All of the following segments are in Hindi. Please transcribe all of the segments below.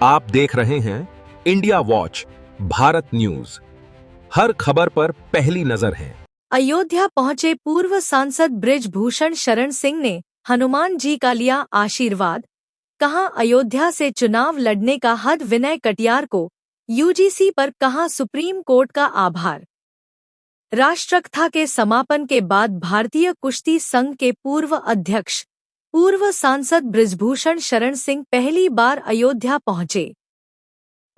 आप देख रहे हैं इंडिया वॉच भारत न्यूज। हर खबर पर पहली नजर है। अयोध्या पहुंचे पूर्व सांसद बृजभूषण शरण सिंह ने हनुमान जी का लिया आशीर्वाद। कहा अयोध्या से चुनाव लड़ने का हद विनय कटियार को, यूजीसी पर कहा सुप्रीम कोर्ट का आभार। राष्ट्रकथा के समापन के बाद भारतीय कुश्ती संघ के पूर्व अध्यक्ष पूर्व सांसद बृजभूषण शरण सिंह पहली बार अयोध्या पहुंचे।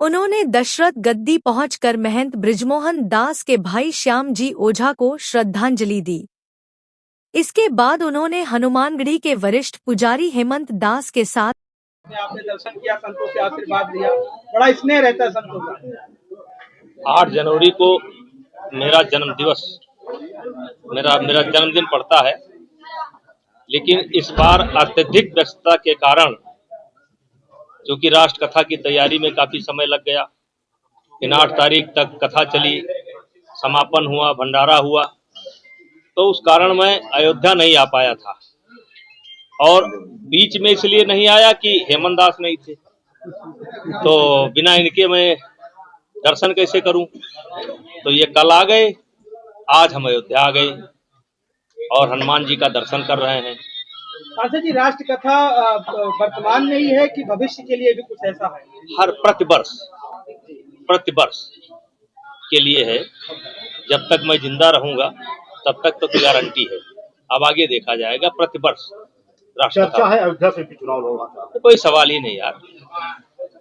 उन्होंने दशरथ गद्दी पहुंचकर महंत बृजमोहन दास के भाई श्याम जी ओझा को श्रद्धांजलि दी। इसके बाद उन्होंने हनुमानगढ़ी के वरिष्ठ पुजारी हेमंत दास के साथ आपने दर्शन किया, संतों से आशीर्वाद लिया, बड़ा स्नेह रहता है संतों का। 8 जनवरी को मेरा जन्म दिवस मेरा जन्मदिन पड़ता है, लेकिन इस बार अत्यधिक व्यस्तता के कारण, क्योंकि राष्ट्र कथा की तैयारी में काफी समय लग गया, इन 8 तारीख तक कथा चली, समापन हुआ, भंडारा हुआ, तो उस कारण मैं अयोध्या नहीं आ पाया था। और बीच में इसलिए नहीं आया कि हेमंत दास नहीं थे, तो बिना इनके मैं दर्शन कैसे करूं। तो ये कल आ गए, आज हम अयोध्या आ गए और हनुमान जी का दर्शन कर रहे हैं। सांसद जी, राष्ट्र कथा वर्तमान में ही है कि भविष्य के लिए भी कुछ ऐसा है? हर प्रतिवर्ष के लिए है। जब तक मैं जिंदा रहूंगा तब तक तो गारंटी है, अब आगे देखा जाएगा। प्रतिवर्ष राष्ट्र कथा है। अयोध्या से भी चुनाव होगा, तो कोई सवाल ही नहीं यार।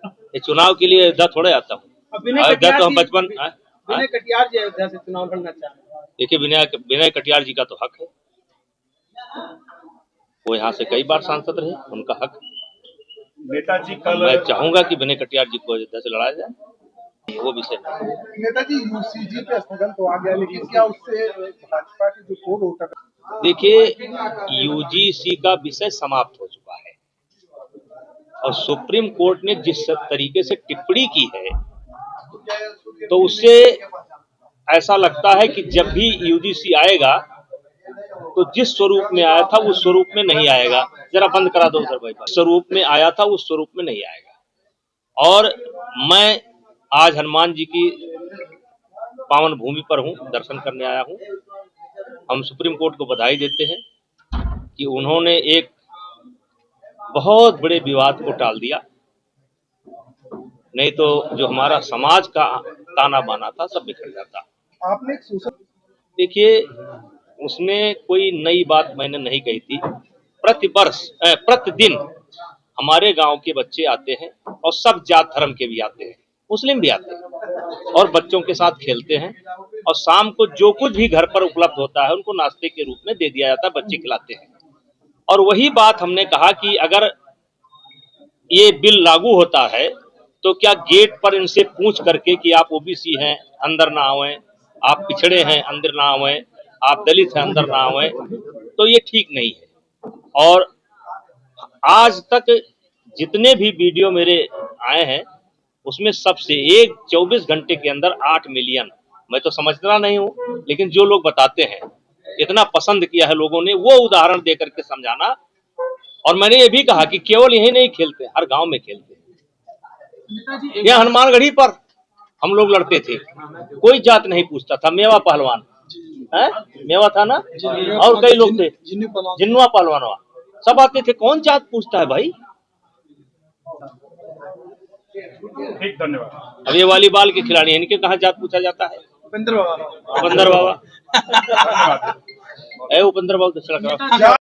ये चुनाव के लिए अयोध्या थोड़े आता हूँ। अयोध्या तो हम बचपन विनय कटियार जी अयोध्या से चुनाव लड़ना चाह रहे हैं। देखिए, विनय कटियार जी का तो हक है, वो यहाँ से कई बार सांसद रहे, उनका हक। नेताजी कल मैं चाहूंगा कि विनय कटियार जी को अयोध्या से लड़ाया जाए, वो विषय। नेताजी यूसीजी पे स्थगन तो आ गया, लेकिन क्या उससे भाजपा की जो कोड होता है? देखिए, यूजीसी का विषय समाप्त हो चुका है और सुप्रीम कोर्ट ने जिस तरीके से टिप्पणी की है, तो उससे ऐसा लगता है कि जब भी यूजीसी आएगा तो जिस स्वरूप में आया था उस स्वरूप में नहीं आएगा। जरा बंद करा दो सर भाई। स्वरूप में आया था उस स्वरूप में नहीं आएगा। और मैं आज हनुमान जी की पावन भूमि पर हूं, दर्शन करने आया हूं। हम सुप्रीम कोर्ट को बधाई देते हैं कि उन्होंने एक बहुत बड़े विवाद को टाल दिया, नहीं तो जो हमारा समाज का ताना बाना था सब बिखर जाता। आपने एक सोशल, देखिए, उसमें कोई नई बात मैंने नहीं कही थी। प्रतिदिन हमारे गांव के बच्चे आते हैं और सब जात धर्म के भी आते हैं, मुस्लिम भी आते हैं और बच्चों के साथ खेलते हैं। और शाम को जो कुछ भी घर पर उपलब्ध होता है उनको नाश्ते के रूप में दे दिया जाता है, बच्चे खिलाते हैं। और वही बात हमने कहा कि अगर ये बिल लागू होता है तो क्या गेट पर इनसे पूछ करके कि आप ओबीसी हैं अंदर ना आवें, आप पिछड़े हैं अंदर ना आवें, आप दलित हैं अंदर ना आवें, तो ये ठीक नहीं है। और आज तक जितने भी वीडियो मेरे आए हैं उसमें सबसे एक 24 घंटे के अंदर 8 मिलियन, मैं तो समझना नहीं हूं, लेकिन जो लोग बताते हैं इतना पसंद किया है लोगों ने, वो उदाहरण दे करके समझाना। और मैंने ये भी कहा कि केवल यही नहीं खेलते, हर गांव में खेलते हैं। यह हनुमानगढ़ी पर हम लोग लड़ते थे, कोई जात नहीं पूछता था। मेवा पहलवान है, मेवा था ना, और कई लोग थे, जिन्नुआ पहलवान, सब आते थे। कौन जात पूछता है भाई? ठीक, धन्यवाद। अब ये वॉलीबॉल के खिलाड़ी, इनके कहाँ जात पूछा जाता है? उपेंद्र बाबा उपेंद्र बाबा, उपेंद्र बाबा